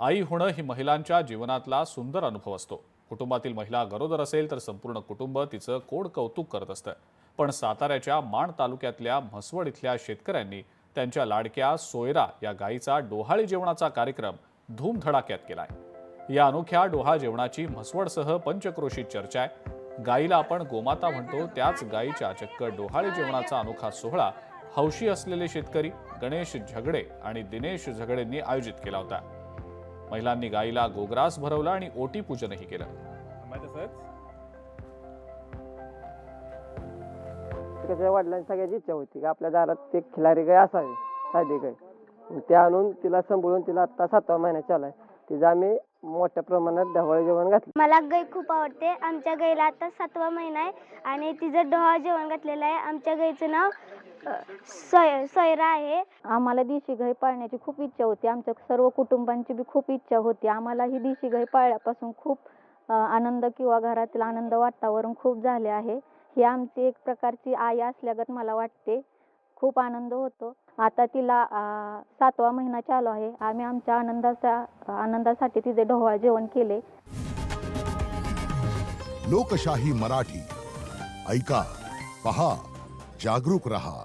आई होणं ही महिलांच्या जीवनातला सुंदर अनुभव असतो। कुटुंबातील महिला गरोदर असेल तर संपूर्ण कुटुंब तिचं कोड कौतुक करत असतं। पण साताऱ्याच्या माण तालुक्यातल्या म्हसवड इथल्या शेतकऱ्यांनी त्यांच्या लाडक्या सोयरा या गायीचा डोहाळी जेवणाचा कार्यक्रम धूमधडाक्यात केलाय। या अनोख्या डोहाळ जेवणाची म्हसवडसह पंचक्रोशीत चर्चा आहे। गायीला आपण गोमाता म्हणतो, त्याच गायीच्या चक्क डोहाळी जेवणाचा अनोखा सोहळा हौशी असलेले शेतकरी गणेश झगडे आणि दिनेश झगडेंनी आयोजित केला होता। महिलांनी गायीला गोग्रास भरवला आणि ओटी पूजनही केलं। त्याच्या वडिलांची सगळ्याची इच्छा होती की आपल्या दारात एक खिलारी गाय असावी, साधी गाय। ते आणून तिला सांभाळून तिला आता 7वा महिना चालाय। तिचं आम्ही मोठ्या प्रमाणात डोहाळे जेवण घातलं। मला गाय खूप आवडते। आमच्या गायीला आता 7वा महिना आहे आणि तिचं डोहाळे जेवण घातलेलं आहे। आमच्या गायीचं नाव सोयरा आहे। आम्हाला देशी गाय पाळण्याची खूप इच्छा होती। आमच्या सर्व कुटुंबांची बी खूप इच्छा होती। आम्हाला ही देशी गाय पाळल्यापासून खूप आनंद किंवा घरातील आनंद वातावरण खूप झाले आहे। ही आमची एक प्रकारची आई असल्यागत मला वाटते। खूप आनंद होतो। आता तिला 7वा महिना चालू आहे। आम्ही आमच्या आनंदासाठी तिचे डोहाळे जेवण केले। लोकशाही मराठी ऐका, पहा, जागरूक रहा।